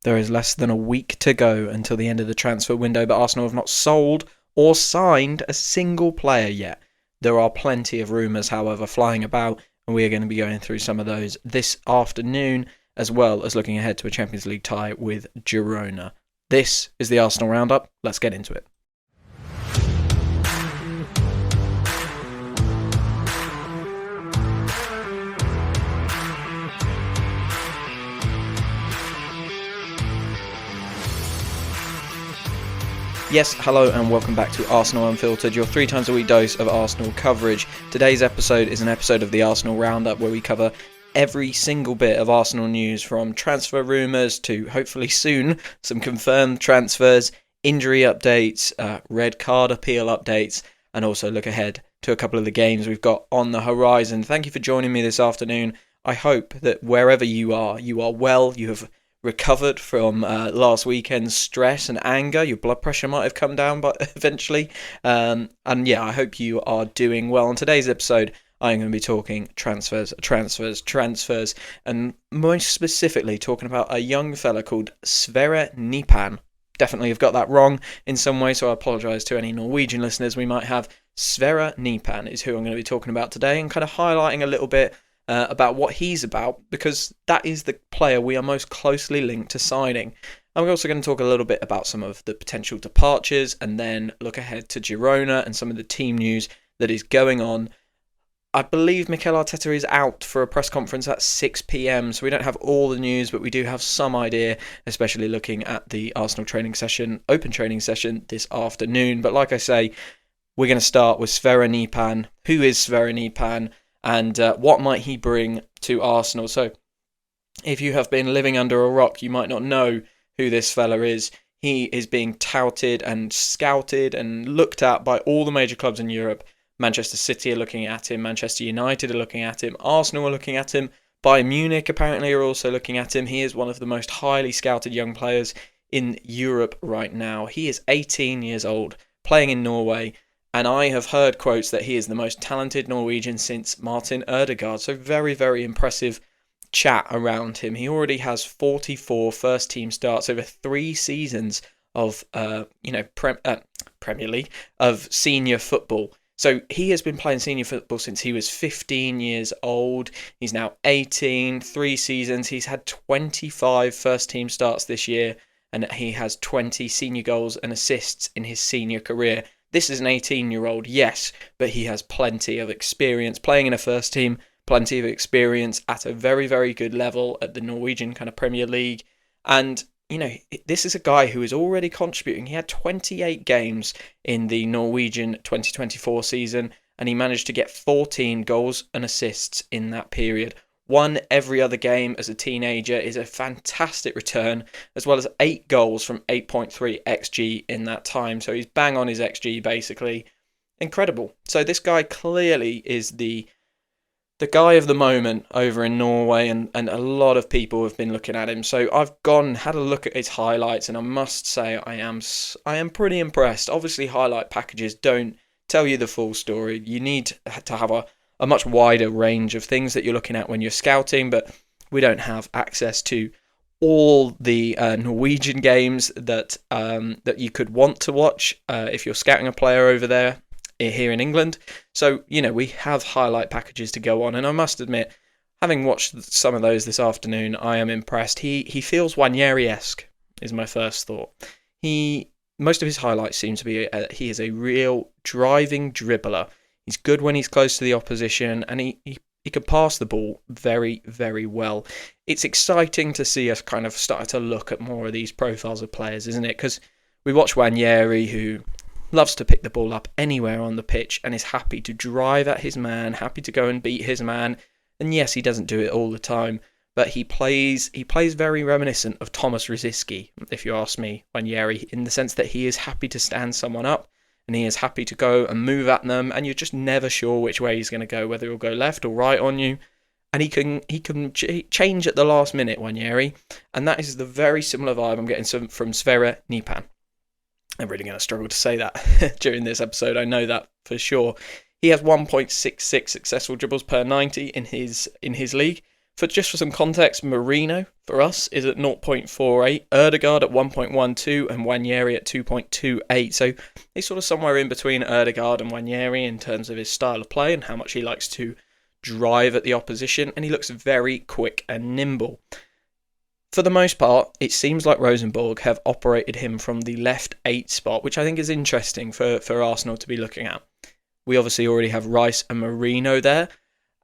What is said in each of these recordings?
There is less than a week to go until the end of the transfer window, but Arsenal have not sold or signed a single player yet. There are plenty of rumours, however, flying about, and we are going to be going through some of those this afternoon, as well as looking ahead to a Champions League tie with Girona. This is the Arsenal Roundup. Let's get into it. Yes, hello and welcome back to Arsenal Unfiltered, your 3 times a week dose of Arsenal coverage. Today's episode is an episode of the Arsenal Roundup where we cover every single bit of Arsenal news, from transfer rumours to hopefully soon some confirmed transfers, injury updates, red card appeal updates, and also look ahead to a couple of the games we've got on the horizon. Thank you for joining me this afternoon. I hope that wherever you are well, you have recovered from last weekend's stress and anger. Your blood pressure might have come down but eventually. And yeah, I hope you are doing well. On today's episode, I'm going to be talking transfers, and most specifically talking about a young fella called Sverre Nypan. Definitely have got that wrong in some way, so I apologise to any Norwegian listeners we might have. Sverre Nypan is who I'm going to be talking about today, and kind of highlighting a little bit about what he's about, because that is the player we are most closely linked to signing. And we're also going to talk a little bit about some of the potential departures, and then look ahead to Girona and some of the team news that is going on. I believe Mikel Arteta is out for a press conference at 6 p.m, so we don't have all the news, but we do have some idea, especially looking at the Arsenal training session, open training session this afternoon. But like I say, we're going to start with Sverre Nypan. Who is Sverre Nypan? And what might he bring to Arsenal? So, if you have been living under a rock, you might not know who this fella is. He is being touted and scouted and looked at by all the major clubs in Europe. Manchester City are looking at him. Manchester United are looking at him. Arsenal are looking at him. Bayern Munich apparently are also looking at him. He is one of the most highly scouted young players in Europe right now. He is 18 years old, playing in Norway. And I have heard quotes that he is the most talented Norwegian since Martin Ødegaard. So very, very impressive chat around him. He already has 44 first-team starts over 3 seasons of, Premier League, of senior football. So he has been playing senior football since he was 15 years old. He's now 18, 3 seasons. He's had 25 first-team starts this year, and he has 20 senior goals and assists in his senior career. This is an 18-year-old, yes, but he has plenty of experience playing in a first team, plenty of experience at a very, very good level at the Norwegian kind of Premier League. And, this is a guy who is already contributing. He had 28 games in the Norwegian 2024 season, and he managed to get 14 goals and assists in that period. One every other game as a teenager is a fantastic return, as well as 8 goals from 8.3 XG in that time. So he's bang on his XG, basically. Incredible. So this guy clearly is the guy of the moment over in Norway, and a lot of people have been looking at him. So I've had a look at his highlights, and I must say I am pretty impressed. Obviously, highlight packages don't tell you the full story. You need to have a much wider range of things that you're looking at when you're scouting, but we don't have access to all the Norwegian games that you could want to watch if you're scouting a player over there here in England. So, we have highlight packages to go on, and I must admit, having watched some of those this afternoon, I am impressed. He feels Ranieri-esque, is my first thought. Most of his highlights seem to be he is a real driving dribbler. He's good when he's close to the opposition, and he can pass the ball very, very well. It's exciting to see us kind of start to look at more of these profiles of players, isn't it? Because we watch Ranieri, who loves to pick the ball up anywhere on the pitch and is happy to drive at his man, happy to go and beat his man. And yes, he doesn't do it all the time, but he plays very reminiscent of Thomas Rosicky, if you ask me, Ranieri, in the sense that he is happy to stand someone up, and he is happy to go and move at them, and you're just never sure which way he's going to go, whether he'll go left or right on you. And he can change at the last minute, Ranieri, and that is the very similar vibe I'm getting from Sverre Nypan. I'm really going to struggle to say that during this episode, I know that for sure. He has 1.66 successful dribbles per 90 in his league, For some context, Marino for us is at 0.48, Ødegaard at 1.12, and Nwaneri at 2.28. So he's sort of somewhere in between Ødegaard and Nwaneri in terms of his style of play and how much he likes to drive at the opposition, and he looks very quick and nimble. For the most part, it seems like Rosenborg have operated him from the left 8 spot, which I think is interesting for Arsenal to be looking at. We obviously already have Rice and Marino there,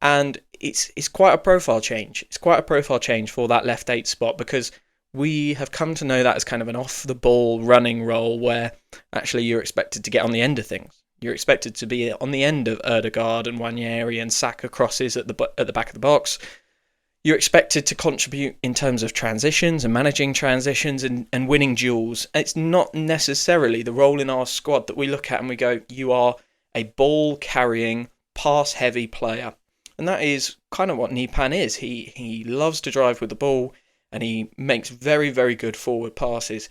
and it's quite a profile change. It's quite a profile change for that left 8 spot, because we have come to know that as kind of an off-the-ball running role where actually you're expected to get on the end of things. You're expected to be on the end of Ødegaard and Nwaneri and Saka crosses at the back of the box. You're expected to contribute in terms of transitions and managing transitions and winning duels. It's not necessarily the role in our squad that we look at and we go, you are a ball-carrying, pass-heavy player. And that is kind of what Nypan is. He loves to drive with the ball and he makes very, very good forward passes.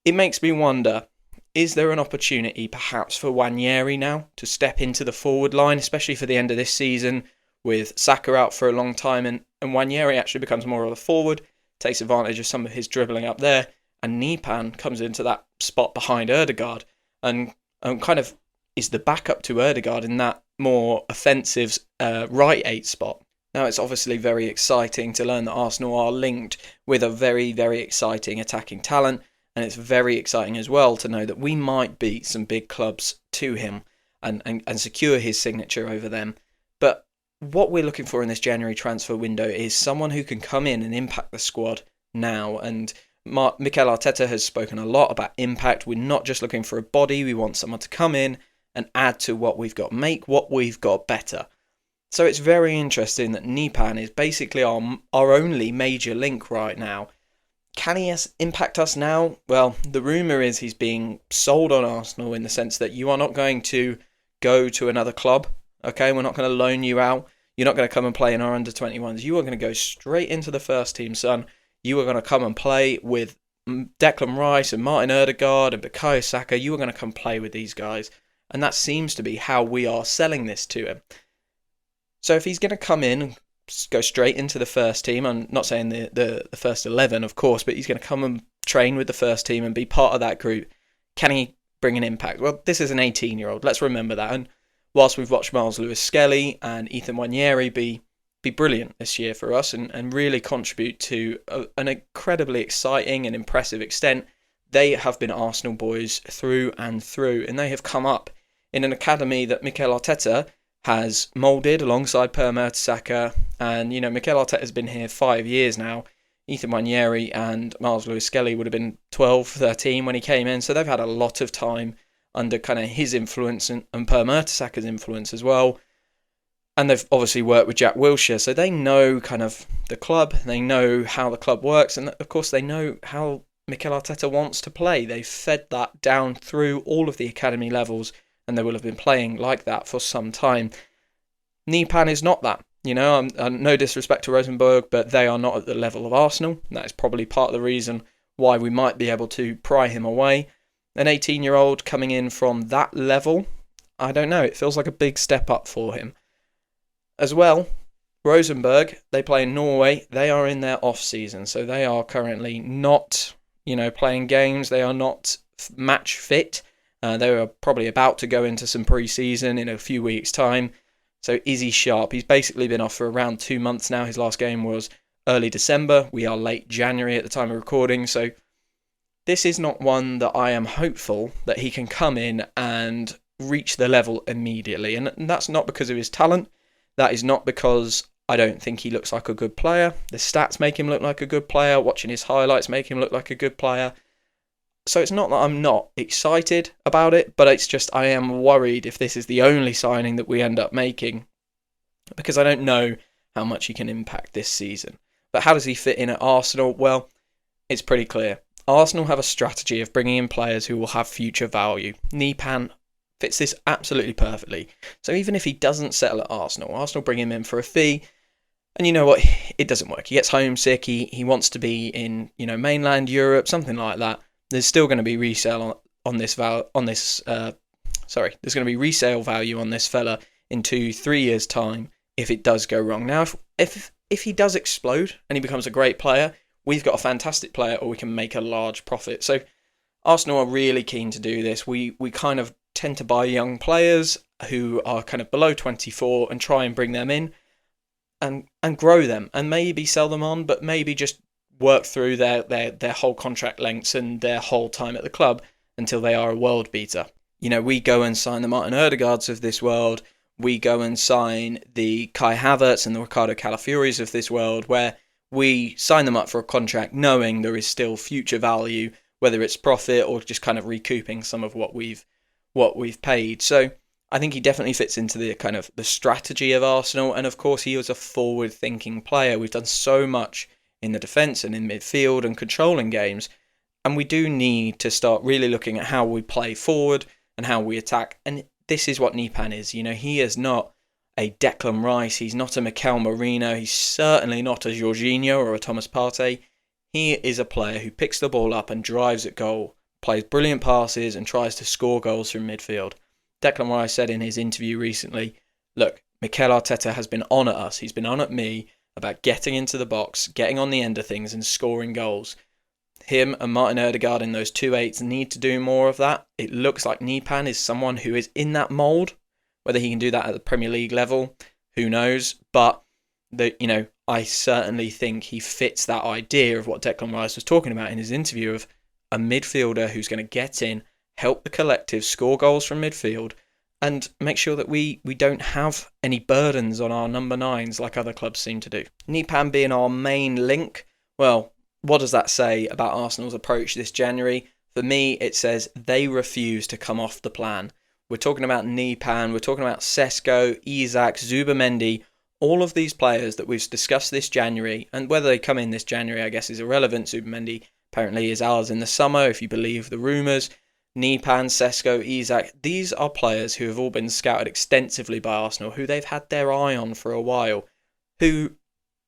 It makes me wonder, is there an opportunity perhaps for Nwaneri now to step into the forward line, especially for the end of this season, with Saka out for a long time, and Nwaneri actually becomes more of a forward, takes advantage of some of his dribbling up there, and Nypan comes into that spot behind Ødegaard and kind of is the backup to Ødegaard in that more offensive right 8 spot. Now, it's obviously very exciting to learn that Arsenal are linked with a very, very exciting attacking talent, and it's very exciting as well to know that we might beat some big clubs to him and secure his signature over them. But what we're looking for in this January transfer window is someone who can come in and impact the squad now. And Mikel Arteta has spoken a lot about impact. We're not just looking for a body. We want someone to come in and add to what we've got, make what we've got better. So it's very interesting that Nypan is basically our only major link right now. Can he impact us now? Well, the rumour is he's being sold on Arsenal in the sense that you are not going to go to another club. Okay, we're not going to loan you out. You're not going to come and play in our under-21s. You are going to go straight into the first team, son. You are going to come and play with Declan Rice and Martin Ødegaard and Bukayo Saka. You are going to come play with these guys. And that seems to be how we are selling this to him. So if he's going to come in and go straight into the first team, I'm not saying the first 11, of course, but he's going to come and train with the first team and be part of that group. Can he bring an impact? Well, this is an 18-year-old. Let's remember that. And whilst we've watched Miles Lewis-Skelly and Ethan Nwaneri be brilliant this year for us and really contribute to an incredibly exciting and impressive extent, they have been Arsenal boys through and through, and they have come up in an academy that Mikel Arteta has moulded alongside Per Mertesacker. And, you know, Mikel Arteta has been here 5 years now. Ethan Nwaneri and Miles Lewis-Skelly would have been 12, 13 when he came in, so they've had a lot of time under kind of his influence and Per Mertesacker's influence as well. And they've obviously worked with Jack Wilshere, so they know kind of the club, they know how the club works, and of course they know how Mikel Arteta wants to play. They've fed that down through all of the academy levels, and they will have been playing like that for some time. Nypan is not that. You know, no disrespect to Rosenborg, but they are not at the level of Arsenal. That is probably part of the reason why we might be able to pry him away. An 18-year-old coming in from that level, I don't know, it feels like a big step up for him. As well, Rosenborg, they play in Norway. They are in their off-season, so they are currently not, playing games. They are not match fit. They are probably about to go into some pre-season in a few weeks' time. So is he sharp? He's basically been off for around 2 months now. His last game was early December. We are late January at the time of recording. So this is not one that I am hopeful that he can come in and reach the level immediately. And that's not because of his talent. That is not because I don't think he looks like a good player. The stats make him look like a good player. Watching his highlights make him look like a good player. So it's not that I'm not excited about it, but it's just I am worried if this is the only signing that we end up making, because I don't know how much he can impact this season. But how does he fit in at Arsenal? Well, it's pretty clear. Arsenal have a strategy of bringing in players who will have future value. Nypan fits this absolutely perfectly. So even if he doesn't settle at Arsenal bring him in for a fee. And you know what? It doesn't work. He gets homesick. He wants to be in, mainland Europe, something like that. There's still going to be resale there's going to be resale value on this fella in 2-3 years' time if it does go wrong. Now, if if he does explode and he becomes a great player, we've got a fantastic player, or we can make a large profit. So Arsenal are really keen to do this. We kind of tend to buy young players who are kind of below 24 and try and bring them in and grow them and maybe sell them on, but maybe just work through their whole contract lengths and their whole time at the club until they are a world beater. You know, we go and sign the Martin Odegaards of this world. We go and sign the Kai Havertz and the Ricardo Calafiori's of this world, where we sign them up for a contract knowing there is still future value, whether it's profit or just kind of recouping some of what we've paid. So I think he definitely fits into the kind of the strategy of Arsenal, and of course he was a forward-thinking player. We've done so much in the defence and in midfield and controlling games, and we do need to start really looking at how we play forward and how we attack. And this is what Nypan is. You know, he is not a Declan Rice, he's not a Mikel Merino, he's certainly not a Jorginho or a Thomas Partey. He is a player who picks the ball up and drives at goal, plays brilliant passes and tries to score goals from midfield. Declan Rice said in his interview recently, look, Mikel Arteta has been on at us, he's been on at me about getting into the box, getting on the end of things and scoring goals. Him and Martin Odegaard in those 2-8s need to do more of that. It looks like Nypan is someone who is in that mould. Whether he can do that at the Premier League level, who knows? But I certainly think he fits that idea of what Declan Rice was talking about in his interview of a midfielder who's going to get in, help the collective score goals from midfield, and make sure that we don't have any burdens on our number 9s like other clubs seem to do. Nypan being our main link, well, what does that say about Arsenal's approach this January? For me, it says they refuse to come off the plan. We're talking about Nypan, we're talking about Sesko, Isak, Zubimendi, all of these players that we've discussed this January, and whether they come in this January, I guess, is irrelevant. Zubimendi apparently is ours in the summer, if you believe the rumours. Nypan, Sesko, Isak, these are players who have all been scouted extensively by Arsenal, who they've had their eye on for a while, who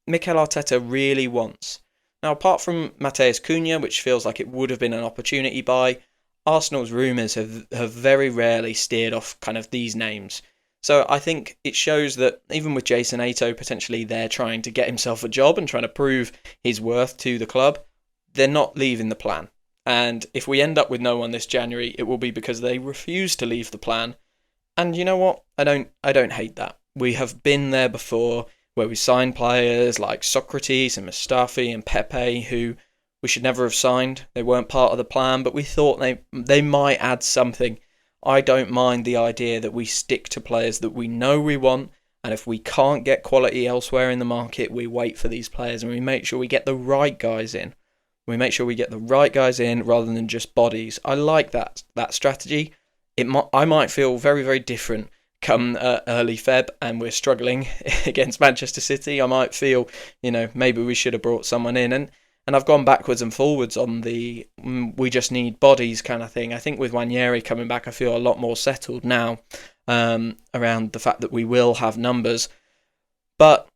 Mikel Arteta really wants. Now, apart from Matheus Cunha, which feels like it would have been an opportunity buy, Arsenal's rumours have very rarely steered off kind of these names. So I think it shows that even with Jason Ato potentially there trying to get himself a job and trying to prove his worth to the club, they're not leaving the plan. And if we end up with no one this January, it will be because they refuse to leave the plan. And you know what? I don't hate that. We have been there before where we signed players like Socrates and Mustafi and Pepe who we should never have signed. They weren't part of the plan, but we thought they might add something. I don't mind the idea that we stick to players that we know we want, and if we can't get quality elsewhere in the market, we wait for these players and we make sure we get the right guys in. We make sure we get the right guys in rather than just bodies. I like that strategy. I might feel very, very different come early Feb and we're struggling against Manchester City. I might feel, maybe we should have brought someone in. And I've gone backwards and forwards on the we just need bodies kind of thing. I think with Nwaneri coming back, I feel a lot more settled now around the fact that we will have numbers. But,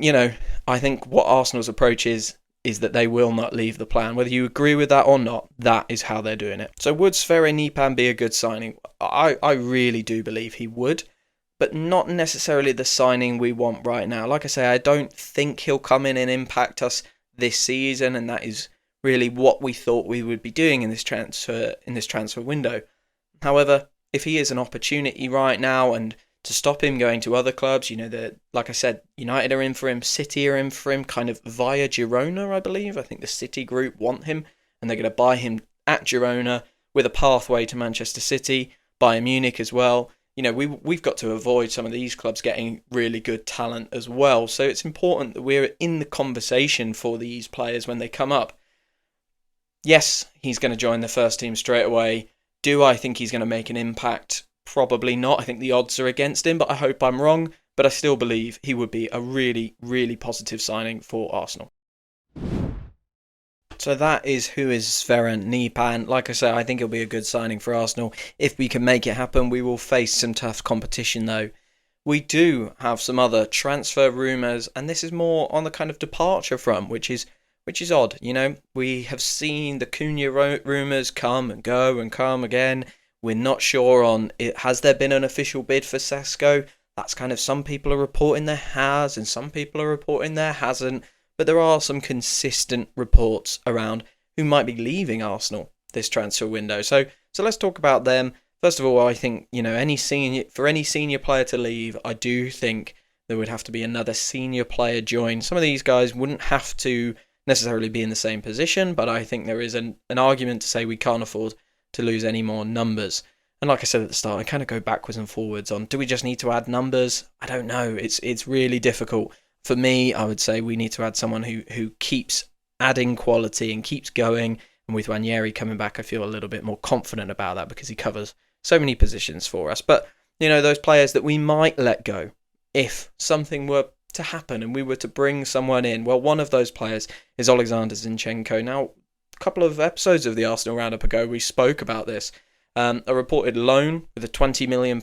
I think what Arsenal's approach is that they will not leave the plan. Whether you agree with that or not, that is how they're doing it. So would Sverre Nypan be a good signing? I really do believe he would, but not necessarily the signing we want right now. Like I say, I don't think he'll come in and impact us this season, and that is really what we thought we would be doing in this transfer window. However, if he is an opportunity right now, and to stop him going to other clubs, like I said, United are in for him, City are in for him, kind of via Girona, I believe. I think the City group want him, and they're going to buy him at Girona with a pathway to Manchester City, Bayern Munich as well. We've got to avoid some of these clubs getting really good talent as well. So it's important that we're in the conversation for these players when they come up. Yes, he's going to join the first team straight away. Do I think he's going to make an impact? Probably not. I think the odds are against him, but I hope I'm wrong. But I still believe he would be a really, really positive signing for Arsenal. So that is who is Sverre Nypan. Like I say, I think it'll be a good signing for Arsenal. If we can make it happen, we will face some tough competition though. We do have some other transfer rumours, and this is more on the kind of departure front, which is odd. We have seen the Cunha rumours come and go and come again. We're not sure on it. Has there been an official bid for Sesko? That's kind of, some people are reporting there has, and some people are reporting there hasn't. But there are some consistent reports around who might be leaving Arsenal this transfer window. So let's talk about them. First of all, I think, any senior player to leave, I do think there would have to be another senior player join. Some of these guys wouldn't have to necessarily be in the same position, but I think there is an argument to say we can't afford to lose any more numbers. And like I said at the start, I kind of go backwards and forwards on, do we just need to add numbers? I don't know. It's really difficult. For me, I would say we need to add someone who keeps adding quality and keeps going. And with Ranieri coming back, I feel a little bit more confident about that because he covers so many positions for us. But, those players that we might let go if something were to happen and we were to bring someone in. Well, one of those players is Alexander Zinchenko. Now, a couple of episodes of the Arsenal Roundup ago, we spoke about this. A reported loan with a £20 million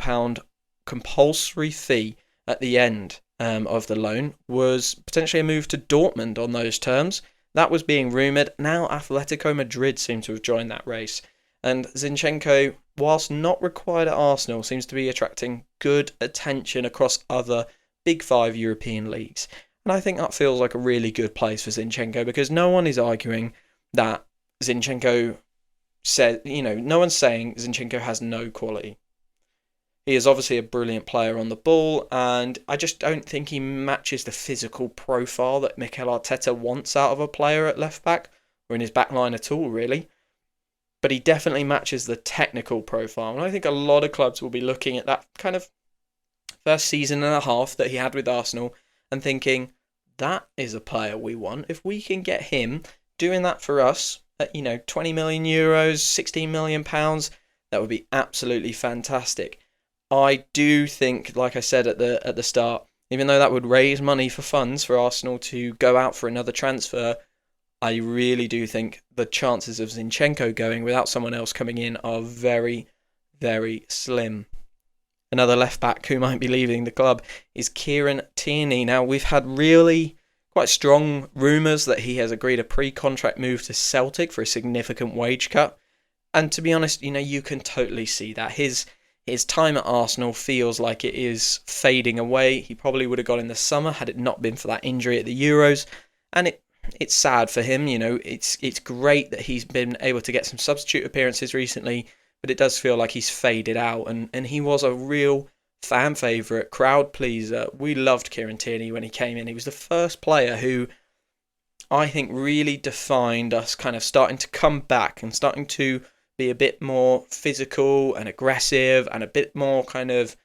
compulsory fee at the end of the loan was potentially a move to Dortmund on those terms. That was being rumoured. Now Atletico Madrid seem to have joined that race. And Zinchenko, whilst not required at Arsenal, seems to be attracting good attention across other Big Five European leagues. And I think that feels like a really good place for Zinchenko because no one is arguing that Zinchenko said, no one's saying Zinchenko has no quality. He is obviously a brilliant player on the ball, and I just don't think he matches the physical profile that Mikel Arteta wants out of a player at left back, or in his back line at all, really. But he definitely matches the technical profile, and I think a lot of clubs will be looking at that kind of first season and a half that he had with Arsenal and thinking, that is a player we want. If we can get him doing that for us at, 20 million euros, 16 million pounds, that would be absolutely fantastic. I do think, like I said at the start, even though that would raise money for funds for Arsenal to go out for another transfer, I really do think the chances of Zinchenko going without someone else coming in are very, very slim. Another left back who might be leaving the club is Kieran Tierney. Now, we've had really quite strong rumours that he has agreed a pre-contract move to Celtic for a significant wage cut. And to be honest, you can totally see that. His time at Arsenal feels like it is fading away. He probably would have gone in the summer had it not been for that injury at the Euros. And it's sad for him. It's great that he's been able to get some substitute appearances recently, but it does feel like he's faded out. And he was a real fan favourite, crowd pleaser. We loved Kieran Tierney when he came in. He was the first player who I think really defined us kind of starting to come back and starting to be a bit more physical and aggressive and a bit more kind of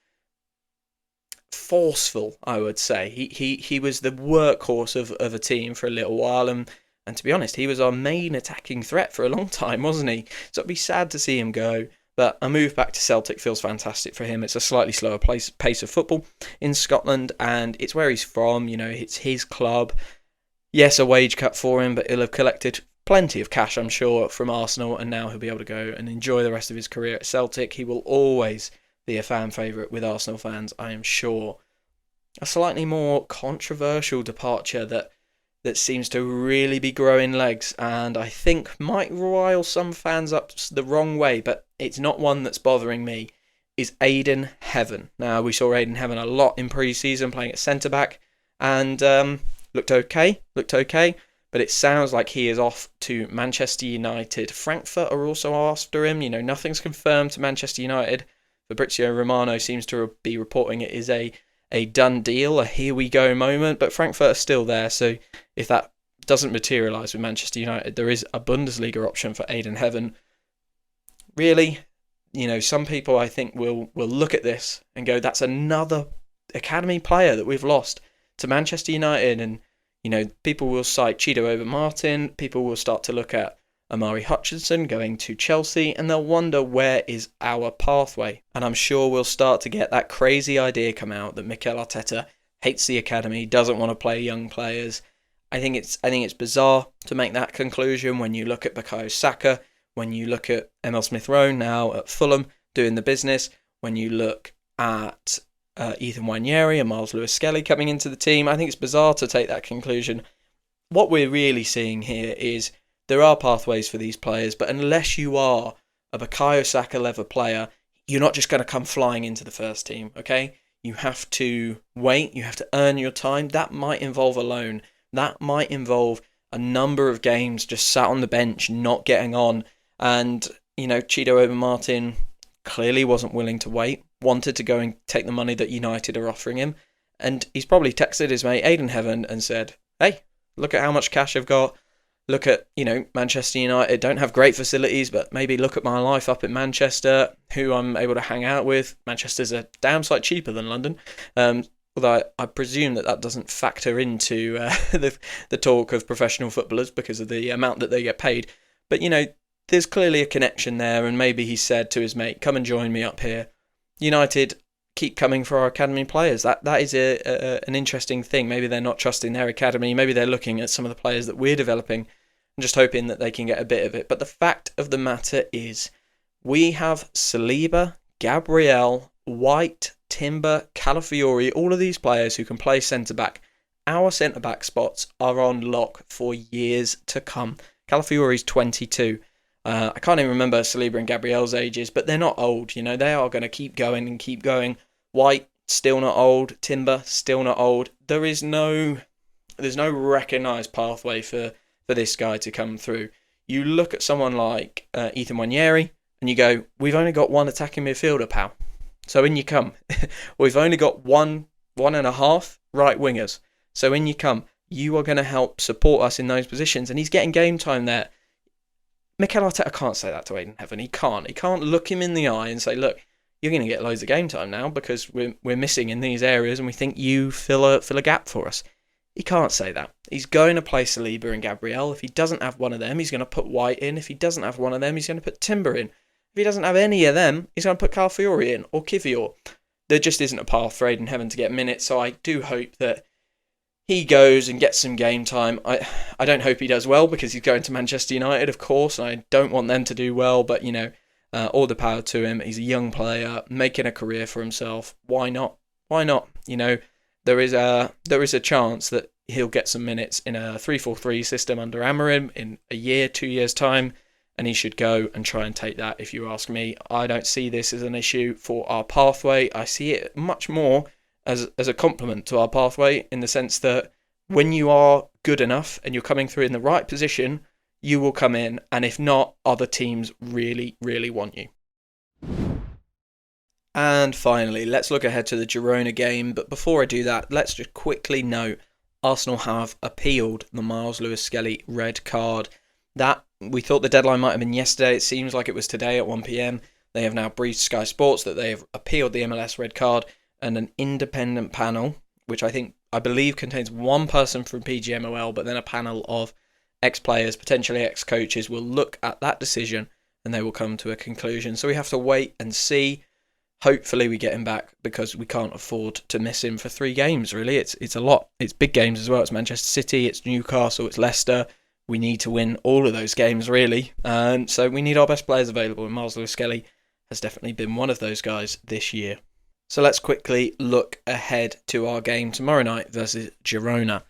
forceful, I would say. He was the workhorse of a team for a little while, and to be honest, he was our main attacking threat for a long time, wasn't he? So it'd be sad to see him go, but a move back to Celtic feels fantastic for him. It's a slightly slower pace of football in Scotland, and it's where he's from, it's his club. Yes, a wage cut for him, but he'll have collected plenty of cash, I'm sure, from Arsenal, and now he'll be able to go and enjoy the rest of his career at Celtic. He will always be a fan favourite with Arsenal fans, I am sure. A slightly more controversial departure that seems to really be growing legs, and I think might rile some fans up the wrong way, but it's not one that's bothering me, is Aiden Heaven. Now, we saw Aiden Heaven a lot in pre-season playing at centre-back, and looked okay, but it sounds like he is off to Manchester United. Frankfurt are also after him. Nothing's confirmed to Manchester United. Fabrizio Romano seems to be reporting it is a done deal, a here we go moment, but Frankfurt are still there. So if that doesn't materialise with Manchester United, there is a Bundesliga option for Aiden Heaven. Really, some people I think will look at this and go, that's another academy player that we've lost to Manchester United, and people will cite Chido over Martin, people will start to look at Amari Hutchinson going to Chelsea, and they'll wonder where is our pathway. And I'm sure we'll start to get that crazy idea come out that Mikel Arteta hates the academy, doesn't want to play young players. I think it's bizarre to make that conclusion when you look at Bukayo Saka, when you look at Emil Smith-Rowe now at Fulham doing the business, when you look at Ethan Nwaneri and Miles Lewis-Skelly coming into the team. I think it's bizarre to take that conclusion. What we're really seeing here is there are pathways for these players, but unless you are a Bukayo Saka level player, you're not just going to come flying into the first team, okay? You have to wait. You have to earn your time. That might involve a loan. That might involve a number of games just sat on the bench, not getting on. And, Chido Oba Martin clearly wasn't willing to wait, wanted to go and take the money that United are offering him. And he's probably texted his mate Aidan Heaven and said, hey, look at how much cash I've got. Look at, Manchester United don't have great facilities, but maybe look at my life up in Manchester, who I'm able to hang out with. Manchester's a damn sight cheaper than London. Although I presume that doesn't factor into the talk of professional footballers because of the amount that they get paid. But, there's clearly a connection there, and maybe he said to his mate, come and join me up here. United keep coming for our academy players. That is an interesting thing. Maybe they're not trusting their academy. Maybe they're looking at some of the players that we're developing and just hoping that they can get a bit of it. But the fact of the matter is we have Saliba, Gabriel, White, Timber, Calafiori, all of these players who can play centre-back. Our centre-back spots are on lock for years to come. Calafiori's 22. I can't even remember Saliba and Gabriel's ages, but they're not old. They are going to keep going and keep going. White, still not old. Timber, still not old. There's no recognised pathway for this guy to come through. You look at someone like Ethan Nwaneri and you go, we've only got one attacking midfielder, pal. So in you come. We've only got one and a half right wingers. So in you come. You are going to help support us in those positions. And he's getting game time there. Mikel Arteta can't say that to Aidan Heaven. He can't. He can't look him in the eye and say, look, you're going to get loads of game time now because we're missing in these areas and we think you fill a gap for us. He can't say that. He's going to play Saliba and Gabriel. If he doesn't have one of them, he's going to put White in. If he doesn't have one of them, he's going to put Timber in. If he doesn't have any of them, he's going to put Calafiori in or Kivior. There just isn't a path for Aidan Heaven to get minutes, so I do hope that he goes and gets some game time. I don't hope he does well because he's going to Manchester United, of course, and I don't want them to do well, but, all the power to him. He's a young player, making a career for himself. Why not? Why not? There is a chance that he'll get some minutes in a 3-4-3 system under Amorim in a year, 2 years' time, and he should go and try and take that, if you ask me. I don't see this as an issue for our pathway. I see it much more as a compliment to our pathway in the sense that when you are good enough and you're coming through in the right position, you will come in, and if not, other teams really, really want you. And finally, let's look ahead to the Girona game, but before I do that, let's just quickly note Arsenal have appealed the Miles Lewis-Skelly red card. That, we thought the deadline might have been yesterday. It seems like it was today at 1 p.m. They have now briefed Sky Sports that they have appealed the MLS red card, and an independent panel, which I believe contains one person from PGMOL, but then a panel of ex-players, potentially ex-coaches, will look at that decision and they will come to a conclusion. So we have to wait and see. Hopefully we get him back because we can't afford to miss him for 3 games, really. It's a lot. It's big games as well. It's Manchester City, it's Newcastle, it's Leicester. We need to win all of those games, really. And so we need our best players available, and Miles Lewis-Skelly has definitely been one of those guys this year. So let's quickly look ahead to our game tomorrow night versus Girona.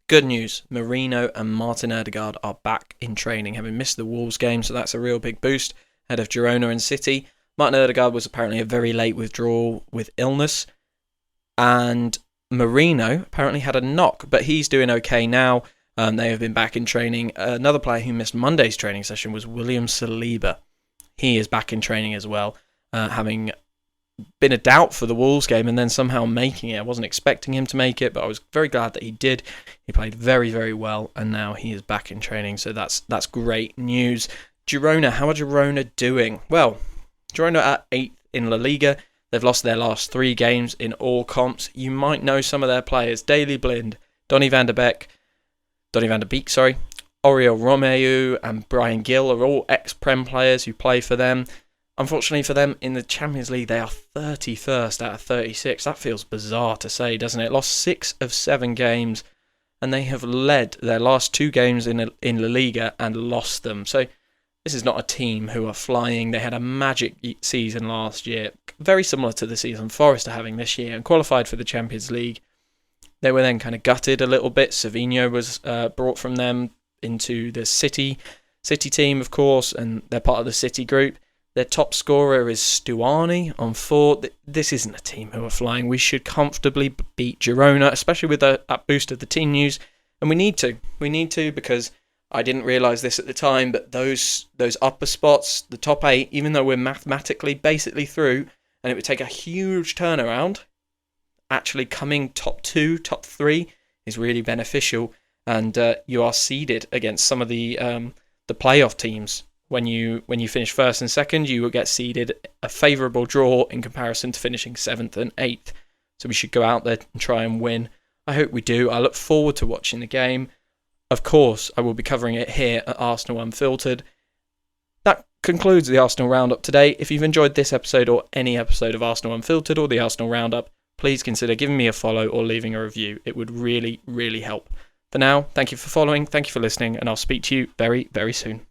Good news, Merino and Martin Ødegaard are back in training, having missed the Wolves game, so that's a real big boost ahead of Girona and City. Martin Ødegaard was apparently a very late withdrawal with illness, and Merino apparently had a knock, but he's doing okay now. They have been back in training. Another player who missed Monday's training session was William Saliba. He is back in training as well, having been a doubt for the Wolves game and then somehow making it. I wasn't expecting him to make it, but I was very glad that he did. He played very, very well, and now he is back in training, so that's great news. Girona, how are Girona doing? Well, Girona are 8th in La Liga. They've lost their last 3 games in all comps. You might know some of their players. Daley Blind, Donny van der Beek, Oriol Romeu and Brian Gill are all ex-Prem players who play for them. Unfortunately for them, in the Champions League, they are 31st out of 36. That feels bizarre to say, doesn't it? Lost 6 of 7 games, and they have led their last 2 games in La Liga and lost them. So this is not a team who are flying. They had a magic season last year, very similar to the season Forest are having this year, and qualified for the Champions League. They were then kind of gutted a little bit. Savinho was brought from them into the City team, of course, and they're part of the City group. Their top scorer is Stuani on 4. This isn't a team who are flying. We should comfortably beat Girona, especially with that boost of the team news. And we need to. We need to, because I didn't realise this at the time, but those upper spots, the top 8, even though we're mathematically basically through, and it would take a huge turnaround, actually coming top 2, top 3 is really beneficial. And you are seeded against some of the playoff teams. When you finish first and second, you will get seeded a favourable draw in comparison to finishing 7th and 8th. So we should go out there and try and win. I hope we do. I look forward to watching the game. Of course, I will be covering it here at Arsenal Unfiltered. That concludes the Arsenal Roundup today. If you've enjoyed this episode or any episode of Arsenal Unfiltered or the Arsenal Roundup, please consider giving me a follow or leaving a review. It would really, really help. For now, thank you for following, thank you for listening, and I'll speak to you very, very soon.